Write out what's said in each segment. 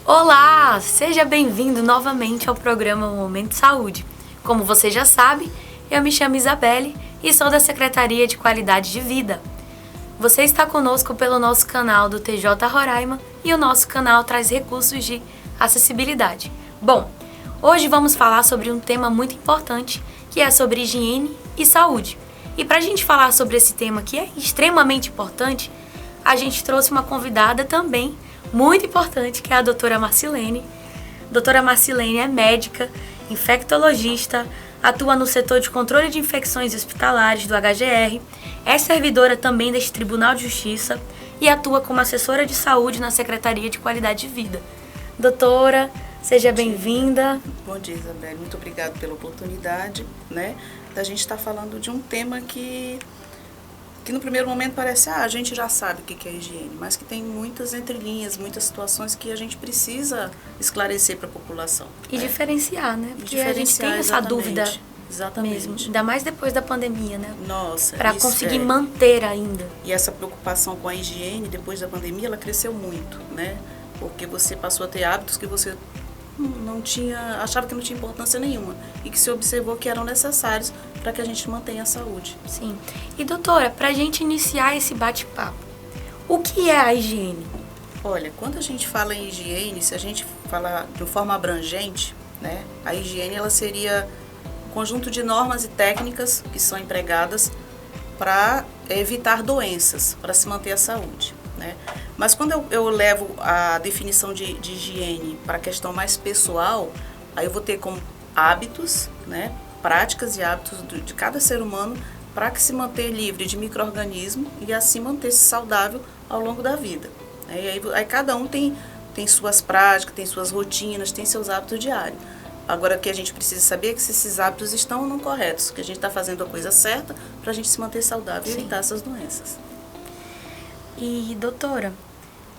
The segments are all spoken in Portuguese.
Olá, seja bem-vindo novamente ao programa Momento Saúde. Como você já sabe, eu me chamo Isabelle e sou da Secretaria de Qualidade de Vida. Você está conosco pelo nosso canal do TJ Roraima e o nosso canal traz recursos de acessibilidade. Bom, hoje vamos falar sobre um tema muito importante, que é sobre higiene e saúde. E para a gente falar sobre esse tema que é extremamente importante, a gente trouxe uma convidada também muito importante, que é a doutora Marcilene. Doutora Marcilene é médica, infectologista, atua no setor de controle de infecções hospitalares do HGR, é servidora também deste Tribunal de Justiça e atua como assessora de saúde na Secretaria de Qualidade de Vida. Doutora, seja bem-vinda. Bom dia, Isabelle. Muito obrigada pela oportunidade, da gente estar falando de um tema que no primeiro momento parece, a gente já sabe o que é higiene, mas que tem muitas entrelinhas, muitas situações que a gente precisa esclarecer para a população. E diferenciar, né? Porque a gente tem essa dúvida mesmo, ainda mais depois da pandemia, né? Nossa, para conseguir manter ainda. E essa preocupação com a higiene depois da pandemia, ela cresceu muito, né? Porque você passou a ter hábitos que você não tinha, achava que não tinha importância nenhuma e que se observou que eram necessários para que a gente mantenha a saúde. Sim. E doutora, para a gente iniciar esse bate-papo, o que é a higiene? Olha, quando a gente fala em higiene, se a gente falar de forma abrangente, a higiene ela seria um conjunto de normas e técnicas que são empregadas para evitar doenças, para se manter a saúde. Mas quando eu levo a definição de higiene para a questão mais pessoal, aí eu vou ter como hábitos, práticas e hábitos de cada ser humano para que se manter livre de micro-organismos e assim manter-se saudável ao longo da vida. Aí cada um tem suas práticas, tem suas rotinas, tem seus hábitos diários. Agora, o que a gente precisa saber é que se esses hábitos estão ou não corretos, que a gente está fazendo a coisa certa para a gente se manter saudável e evitar essas doenças. E, doutora,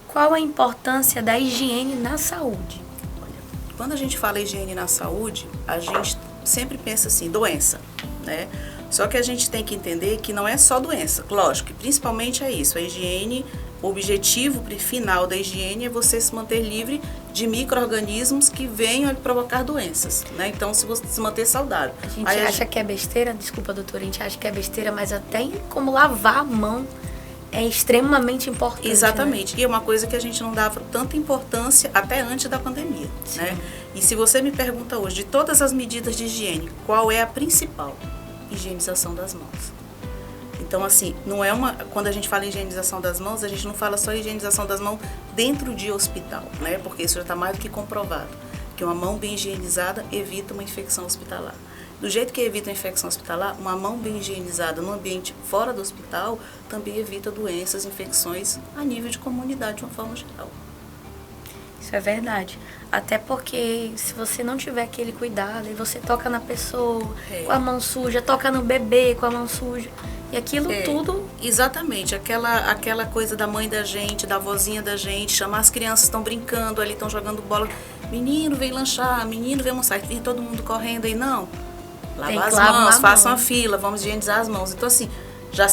qual a importância da higiene na saúde? Olha, quando a gente fala higiene na saúde, a gente sempre pensa assim, doença, Só que a gente tem que entender que não é só doença, lógico, que principalmente é isso, a higiene, o objetivo final da higiene é você se manter livre de micro-organismos que venham a provocar doenças, Então, se você se manter saudável. A gente acha que é besteira, desculpa, doutora, a gente acha que é besteira, mas até em como lavar a mão é extremamente importante. Exatamente, e é uma coisa que a gente não dava tanta importância até antes da pandemia, E se você me pergunta hoje, de todas as medidas de higiene, qual é a principal? Higienização das mãos. Então, assim, não é quando a gente fala em higienização das mãos, a gente não fala só higienização das mãos dentro de hospital, Porque isso já está mais do que comprovado, que uma mão bem higienizada evita uma infecção hospitalar. Do jeito que evita a infecção hospitalar, uma mão bem higienizada no ambiente fora do hospital também evita doenças, infecções a nível de comunidade de uma forma geral. Isso é verdade. Até porque se você não tiver aquele cuidado e você toca na pessoa com a mão suja, toca no bebê com a mão suja, e aquilo tudo... Exatamente, aquela coisa da mãe da gente, da vozinha da gente, chamar as crianças, estão brincando ali, estão jogando bola, menino vem lanchar, menino vem almoçar, e todo mundo correndo aí, não. Lava as mãos, façam a fila, vamos higienizar as mãos. Então, assim, já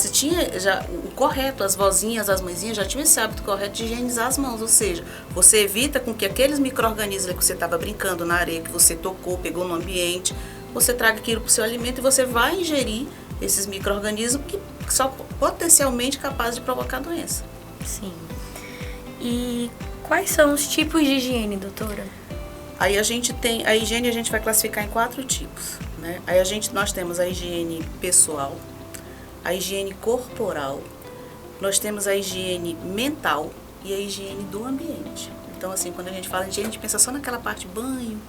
o correto, as vozinhas, as mãezinhas já tinham esse hábito correto de higienizar as mãos. Ou seja, você evita com que aqueles micro-organismos que você estava brincando na areia, que você tocou, pegou no ambiente, você traga aquilo para o seu alimento e você vai ingerir esses micro-organismos que são potencialmente capazes de provocar doença. Sim. E quais são os tipos de higiene, doutora? Aí a higiene a gente vai classificar em 4 tipos, Aí nós temos a higiene pessoal, a higiene corporal, nós temos a higiene mental e a higiene do ambiente. Então, assim, quando a gente fala em higiene, a gente pensa só naquela parte banho,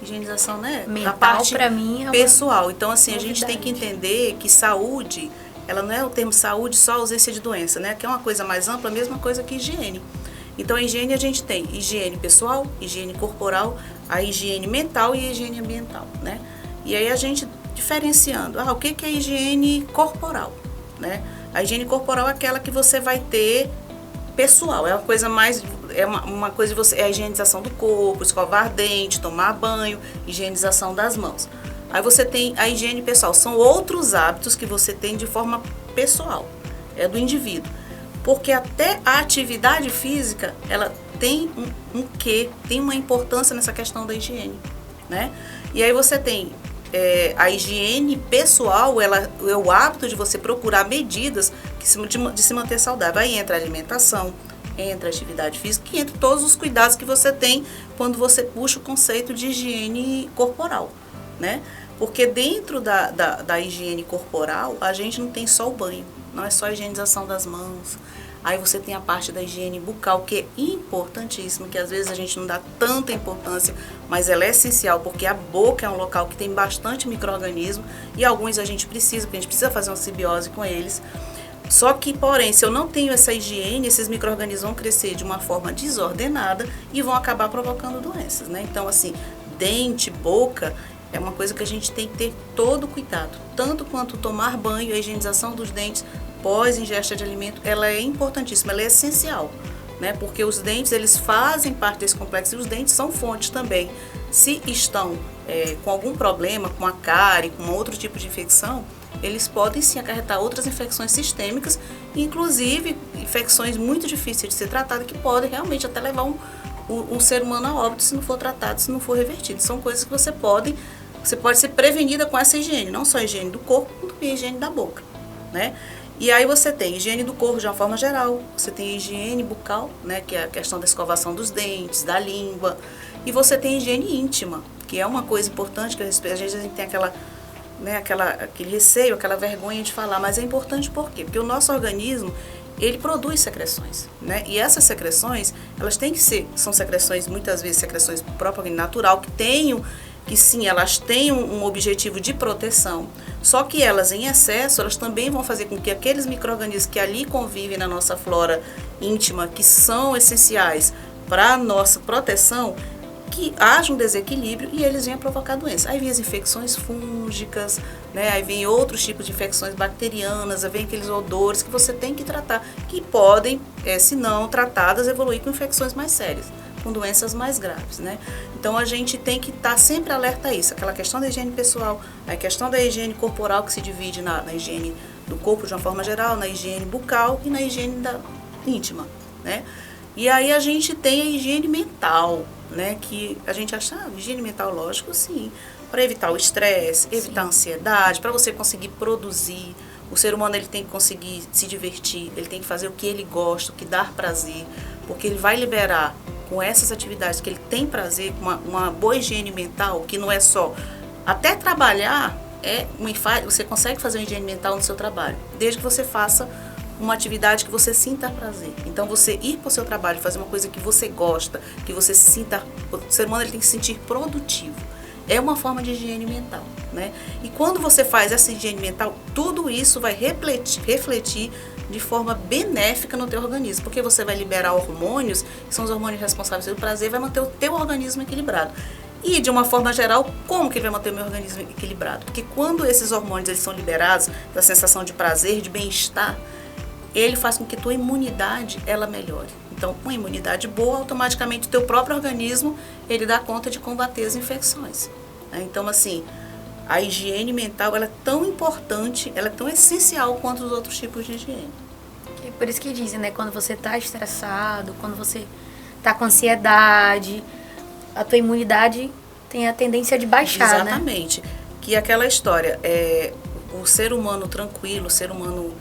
higienização, Mental, a parte pra mim, é pessoal. Então, assim, novidade. A gente tem que entender que saúde, ela não é o termo saúde só ausência de doença, Que é uma coisa mais ampla, a mesma coisa que higiene. Então, a higiene a gente tem higiene pessoal, higiene corporal, a higiene mental e a higiene ambiental, E aí a gente diferenciando, o que é higiene corporal, A higiene corporal é aquela que você vai ter pessoal, é uma coisa mais, uma coisa de você, é a higienização do corpo, escovar dente, tomar banho, higienização das mãos. Aí você tem a higiene pessoal, são outros hábitos que você tem de forma pessoal, é do indivíduo. Porque até a atividade física, ela tem tem uma importância nessa questão da higiene, né? E aí você tem a higiene pessoal, ela é o hábito de você procurar medidas de se manter saudável. Aí entra a alimentação, entra a atividade física, e entra todos os cuidados que você tem quando você puxa o conceito de higiene corporal, né? Porque dentro da higiene corporal, a gente não tem só o banho, não é só a higienização das mãos. Aí você tem a parte da higiene bucal, que é importantíssima, que às vezes a gente não dá tanta importância, mas ela é essencial, porque a boca é um local que tem bastante micro-organismo, e alguns a gente precisa, porque a gente precisa fazer uma simbiose com eles. Só que, porém, se eu não tenho essa higiene, esses micro-organismos vão crescer de uma forma desordenada e vão acabar provocando doenças, né? Então, assim, dente, boca, é uma coisa que a gente tem que ter todo cuidado. Tanto quanto tomar banho, a higienização dos dentes pós-ingesta de alimento, ela é importantíssima, ela é essencial, né? Porque os dentes, eles fazem parte desse complexo, e os dentes são fontes também. Se estão com algum problema, com a cárie, com outro tipo de infecção, eles podem sim acarretar outras infecções sistêmicas, inclusive infecções muito difíceis de ser tratadas, que podem realmente até levar um ser humano a óbito se não for tratado, se não for revertido. São coisas que você pode ser prevenida com essa higiene, não só a higiene do corpo, como também a higiene da boca, né? E aí você tem higiene do corpo de uma forma geral, você tem higiene bucal, né, que é a questão da escovação dos dentes, da língua, e você tem higiene íntima, que é uma coisa importante, que às vezes a gente tem aquele receio, aquela vergonha de falar, mas é importante por quê? Porque o nosso organismo, ele produz secreções, né? E essas secreções, elas têm que são secreções, muitas vezes secreções próprias, natural, que sim, elas têm um objetivo de proteção, só que elas em excesso, elas também vão fazer com que aqueles micro-organismos que ali convivem na nossa flora íntima, que são essenciais para a nossa proteção, que haja um desequilíbrio e eles venham provocar doença. Aí vem as infecções fúngicas, né? Aí vem outros tipos de infecções bacterianas, aí vem aqueles odores que você tem que tratar, que podem, se não tratadas, evoluir com infecções mais sérias, com doenças mais graves, né? Então a gente tem que estar sempre alerta a isso, aquela questão da higiene pessoal, a questão da higiene corporal, que se divide na higiene do corpo de uma forma geral, na higiene bucal e na higiene íntima, né? E aí a gente tem a higiene mental, né? Que a gente acha, higiene mental, lógico, sim, para evitar o estresse, evitar a ansiedade, para você conseguir produzir. O ser humano, ele tem que conseguir se divertir, ele tem que fazer o que ele gosta, o que dá prazer, porque ele vai liberar com essas atividades que ele tem prazer, com uma boa higiene mental, que não é só até trabalhar, você consegue fazer uma higiene mental no seu trabalho, desde que você faça uma atividade que você sinta prazer. Então, você ir para o seu trabalho, fazer uma coisa que você gosta, que você se sinta... O ser humano, ele tem que se sentir produtivo. É uma forma de higiene mental, né? E quando você faz essa higiene mental, tudo isso vai refletir de forma benéfica no teu organismo, porque você vai liberar hormônios, que são os hormônios responsáveis pelo prazer, vai manter o teu organismo equilibrado. E, de uma forma geral, como que ele vai manter o meu organismo equilibrado? Porque quando esses hormônios eles são liberados, da sensação de prazer, de bem-estar, ele faz com que a tua imunidade, ela melhore. Então, com imunidade boa, automaticamente o teu próprio organismo, ele dá conta de combater as infecções, né? Então, assim, a higiene mental, ela é tão importante, ela é tão essencial quanto os outros tipos de higiene. É por isso que dizem, né? Quando você tá estressado, quando você tá com ansiedade, a tua imunidade tem a tendência de baixar, né? Exatamente. Que aquela história, o ser humano tranquilo, o ser humano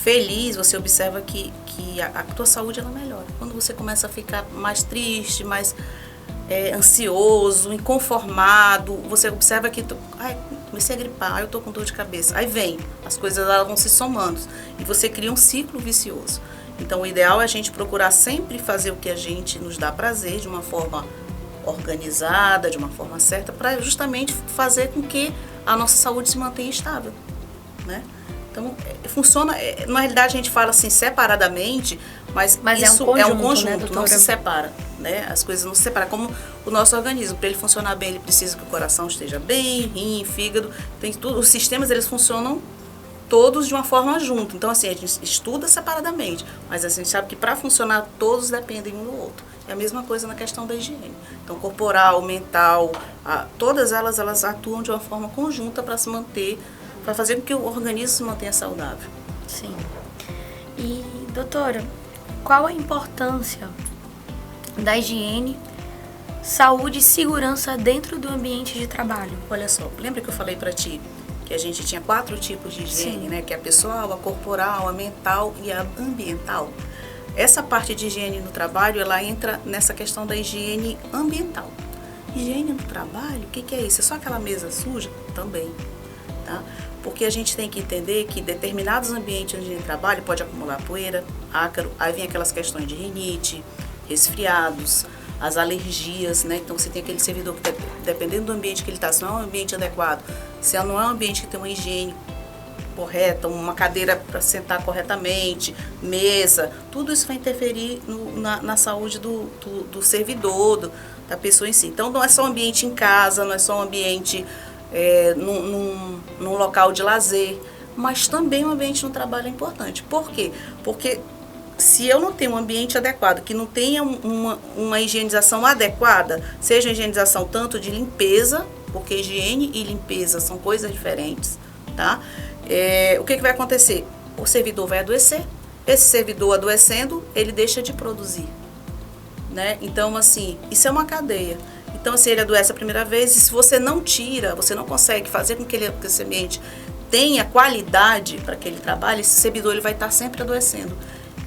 feliz, você observa que a tua saúde, ela melhora. Quando você começa a ficar mais triste, mais ansioso, inconformado, você observa que comecei a gripar, eu tô com dor de cabeça. Aí vem, as coisas elas vão se somando e você cria um ciclo vicioso. Então, o ideal é a gente procurar sempre fazer o que a gente nos dá prazer, de uma forma organizada, de uma forma certa, para justamente fazer com que a nossa saúde se mantenha estável, né? Então, funciona, na realidade a gente fala assim separadamente, mas isso é um conjunto, né, não se separa, né? As coisas não se separam, como o nosso organismo, para ele funcionar bem, ele precisa que o coração esteja bem, rim, fígado, tem tudo, os sistemas eles funcionam todos de uma forma junto. Então, assim, a gente estuda separadamente, mas a gente sabe que para funcionar todos dependem um do outro. É a mesma coisa na questão da higiene. Então, corporal, mental, todas elas atuam de uma forma conjunta para se manter, para fazer com que o organismo se mantenha saudável. Sim. E, doutora, qual a importância da higiene, saúde e segurança dentro do ambiente de trabalho. Olha só, lembra que eu falei para ti que a gente tinha 4 tipos de higiene, Sim. né? Que é a pessoal, a corporal, a mental e a ambiental. Essa parte de higiene no trabalho, ela entra nessa questão da higiene ambiental. Higiene no trabalho, o que é isso? É só aquela mesa suja? Também, tá? Porque a gente tem que entender que determinados ambientes onde a gente trabalha pode acumular poeira, ácaro, aí vem aquelas questões de rinite, resfriados, as alergias, né? Então você tem aquele servidor que, dependendo do ambiente que ele está, se não é um ambiente adequado, se não é um ambiente que tem uma higiene correta, uma cadeira para sentar corretamente, mesa, tudo isso vai interferir na saúde do servidor, da pessoa em si. Então não é só um ambiente em casa, não é só um ambiente num local de lazer, mas também um ambiente no trabalho é importante. Por quê? Porque se eu não tenho um ambiente adequado, que não tenha uma higienização adequada, seja a higienização tanto de limpeza, porque higiene e limpeza são coisas diferentes, tá? O que vai acontecer? O servidor vai adoecer, esse servidor adoecendo, ele deixa de produzir, né? Então, assim, isso é uma cadeia. Então, assim, ele adoece a primeira vez e se você não tira, você não consegue fazer com que esse ambiente tenha qualidade para aquele trabalho, esse servidor ele vai estar sempre adoecendo.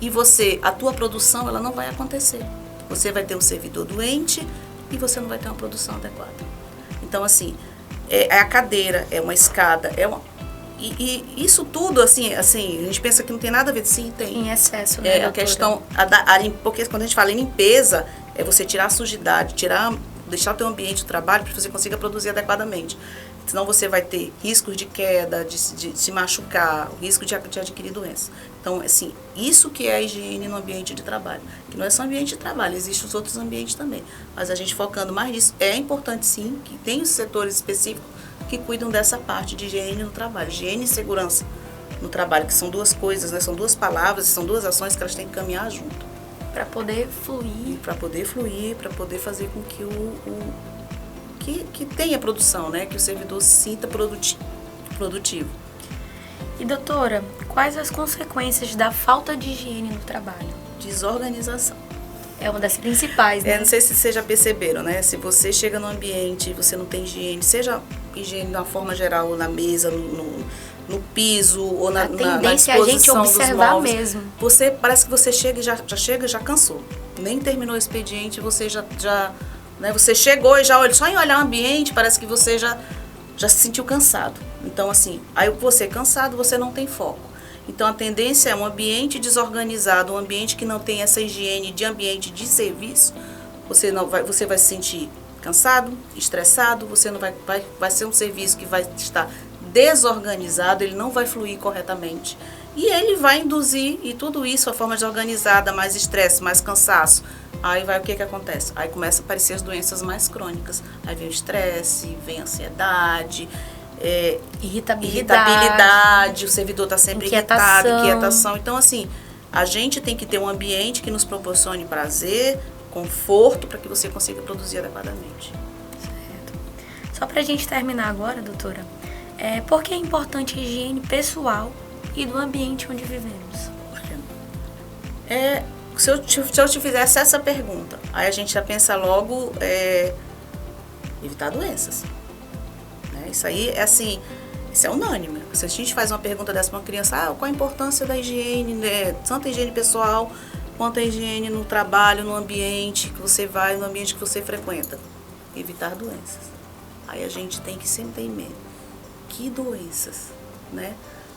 E a tua produção, ela não vai acontecer. Você vai ter um servidor doente e você não vai ter uma produção adequada. Então, assim, é a cadeira, é uma escada, E isso tudo, assim, a gente pensa que não tem nada a ver, sim, tem. Em excesso, né, a questão, porque quando a gente fala em limpeza, é você tirar a sujidade, deixar o teu ambiente de trabalho para que você consiga produzir adequadamente. Senão você vai ter riscos de queda, de se machucar, o risco de adquirir doença. Então, assim, isso que é a higiene no ambiente de trabalho. Que não é só ambiente de trabalho, existem os outros ambientes também. Mas a gente focando mais nisso, é importante sim, que tem os setores específicos que cuidam dessa parte de higiene no trabalho. Higiene e segurança no trabalho, que são duas coisas, né? São duas palavras, são duas ações que elas têm que caminhar junto. Para poder fluir. Para poder fazer com que que tenha produção, né? Que o servidor se sinta produtivo. E doutora, quais as consequências da falta de higiene no trabalho? Desorganização. É uma das principais, né? Não sei se vocês já perceberam, né? Se você chega num ambiente e você não tem higiene, seja higiene de uma forma geral, ou na mesa, no piso, ou na disposição a gente observar dos móveis, mesmo. Parece que você chega e já cansou. Nem terminou o expediente, você né, você chegou e já olha, só em olhar o ambiente, parece que você já se sentiu cansado. Então, assim, aí você cansado, você não tem foco. Então, a tendência é um ambiente desorganizado, um ambiente que não tem essa higiene de ambiente de serviço, você vai se sentir cansado, estressado, você não vai ser um serviço que vai estar desorganizado, ele não vai fluir corretamente. E ele vai induzir, e tudo isso, a forma desorganizada, mais estresse, mais cansaço. Aí o que acontece? Aí começa a aparecer as doenças mais crônicas. Aí vem o estresse, vem a ansiedade, irritabilidade, o servidor está sempre irritado, inquietação. Então, assim, a gente tem que ter um ambiente que nos proporcione prazer, conforto, para que você consiga produzir adequadamente. Certo. Só para a gente terminar agora, doutora, por que é importante a higiene pessoal e do ambiente onde vivemos? Se eu te fizesse essa pergunta, aí a gente já pensa logo evitar doenças. Né? Isso aí é assim, isso é unânime. Se a gente faz uma pergunta dessa para uma criança, qual a importância da higiene, né? Tanto a higiene pessoal quanto a higiene no trabalho, no ambiente que você vai, no ambiente que você frequenta. Evitar doenças. Aí a gente tem que sempre ter em mente que doenças, né?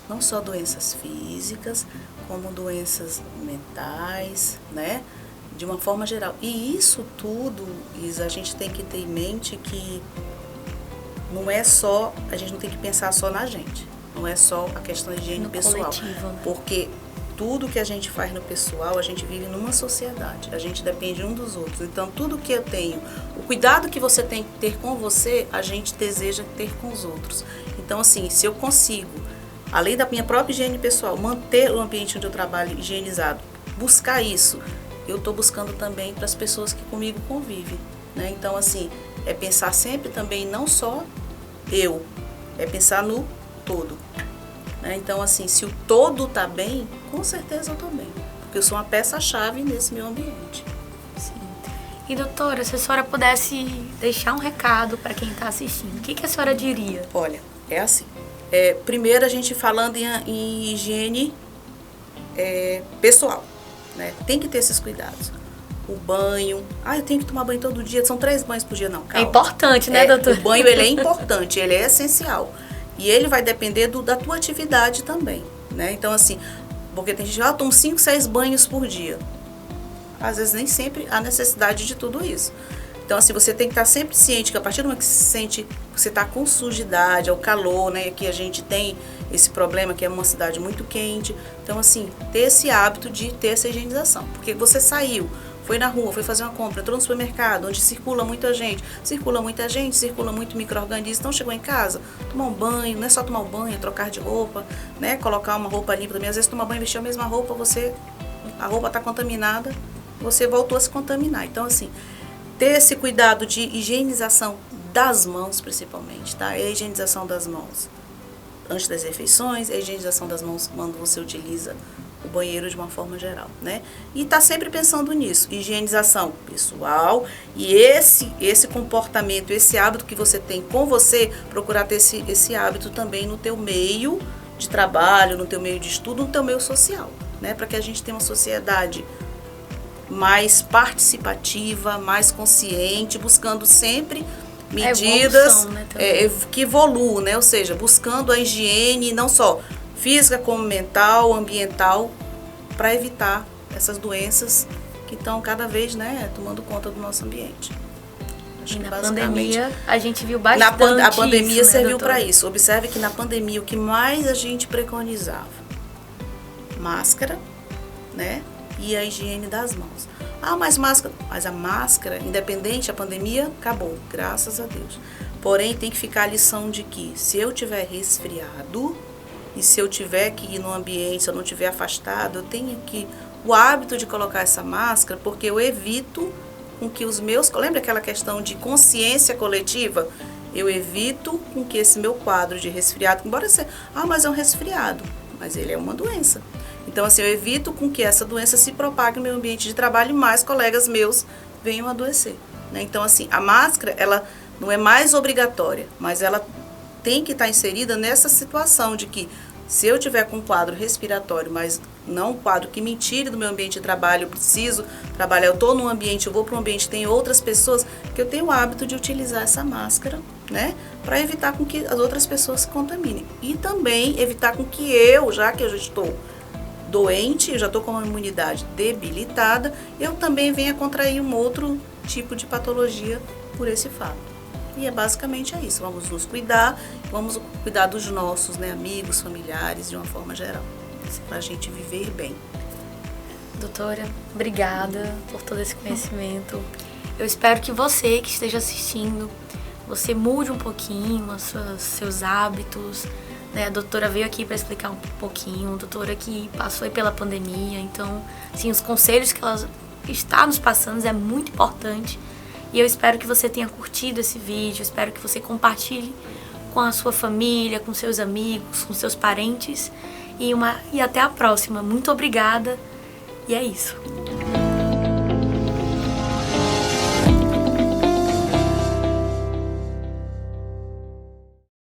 Não só doenças físicas, como doenças mentais, né? De uma forma geral. E isso tudo, Isa, a gente tem que ter em mente que não é só, a gente não tem que pensar só na gente. Não é só a questão de higiene pessoal. Coletivo. Porque tudo que a gente faz no pessoal, a gente vive numa sociedade. A gente depende um dos outros. Então, tudo que eu tenho, o cuidado que você tem que ter com você, a gente deseja ter com os outros. Então, assim, se eu consigo, além da minha própria higiene pessoal, manter o ambiente onde eu trabalho higienizado, buscar isso, eu estou buscando também para as pessoas que comigo convivem, né? Então, assim, é pensar sempre também, não só eu, é pensar no todo. Né? Então, assim, se o todo está bem, com certeza eu estou bem, porque eu sou uma peça-chave nesse meu ambiente. Sim. E doutora, se a senhora pudesse deixar um recado para quem está assistindo, o que a senhora diria? Olha, é assim. Primeiro a gente falando em higiene pessoal, né? Tem que ter esses cuidados. O banho, eu tenho que tomar banho todo dia, são 3 banhos por dia, não, calma. É importante, né, doutora? O banho, ele é importante, ele é essencial. E ele vai depender da tua atividade também, né? Então, assim, porque tem gente que toma 5, 6 banhos por dia. Às vezes nem sempre há necessidade de tudo isso. Então, assim, você tem que estar sempre ciente que a partir do momento que você sente que você está com sujidade, ao calor, né? Aqui a gente tem esse problema que é uma cidade muito quente. Então, assim, ter esse hábito de ter essa higienização. Porque você saiu, foi na rua, foi fazer uma compra, entrou no supermercado, onde circula muita gente, circula muito micro-organismo. Então, chegou em casa, tomar um banho, não é só tomar um banho, é trocar de roupa, né? Colocar uma roupa limpa também. Às vezes, tomar banho, vestir a mesma roupa, a roupa está contaminada, você voltou a se contaminar. Então, assim, ter esse cuidado de higienização das mãos, principalmente, tá? É a higienização das mãos antes das refeições, é a higienização das mãos quando você utiliza o banheiro de uma forma geral, né? E tá sempre pensando nisso, higienização pessoal e esse comportamento, esse hábito que você tem com você, procurar ter esse hábito também no teu meio de trabalho, no teu meio de estudo, no teu meio social, né? Para que a gente tenha uma sociedade mais participativa, mais consciente, buscando sempre medidas evolução, né, que evoluam, né? Ou seja, buscando a higiene não só física como mental, ambiental, para evitar essas doenças que estão cada vez, né, tomando conta do nosso ambiente. Acho que na pandemia a gente viu bastante a pandemia isso, serviu né, para isso. Observe que na pandemia o que mais a gente preconizava? Máscara, né? E a higiene das mãos. Mas a máscara, independente, a pandemia acabou, graças a Deus. Porém, tem que ficar a lição de que se eu tiver resfriado e se eu tiver que ir no ambiente, se eu não tiver afastado, eu tenho o hábito de colocar essa máscara, porque eu evito com que os meus... Lembra aquela questão de consciência coletiva? Eu evito com que esse meu quadro de resfriado, embora seja... mas é um resfriado, mas ele é uma doença. Então, assim, eu evito com que essa doença se propague no meu ambiente de trabalho e mais colegas meus venham a adoecer, né? Então, assim, a máscara, ela não é mais obrigatória, mas ela tem que estar inserida nessa situação de que se eu tiver com um quadro respiratório, mas não um quadro que me tire do meu ambiente de trabalho, eu preciso trabalhar, eu estou num ambiente, eu vou para um ambiente, tem outras pessoas, que eu tenho o hábito de utilizar essa máscara, né? Para evitar com que as outras pessoas se contaminem. E também evitar com que já que eu já estou doente, eu já estou com uma imunidade debilitada, eu também venha contrair um outro tipo de patologia por esse fato. E basicamente isso, vamos nos cuidar, vamos cuidar dos nossos, né, amigos, familiares, de uma forma geral, para a gente viver bem. Doutora, obrigada por todo esse conhecimento. Eu espero que você que esteja assistindo, você mude um pouquinho seus hábitos, né? A doutora veio aqui para explicar um pouquinho, a doutora que passou pela pandemia, então, assim, os conselhos que ela está nos passando é muito importante. E eu espero que você tenha curtido esse vídeo, espero que você compartilhe com a sua família, com seus amigos, com seus parentes. E até a próxima. Muito obrigada. E é isso.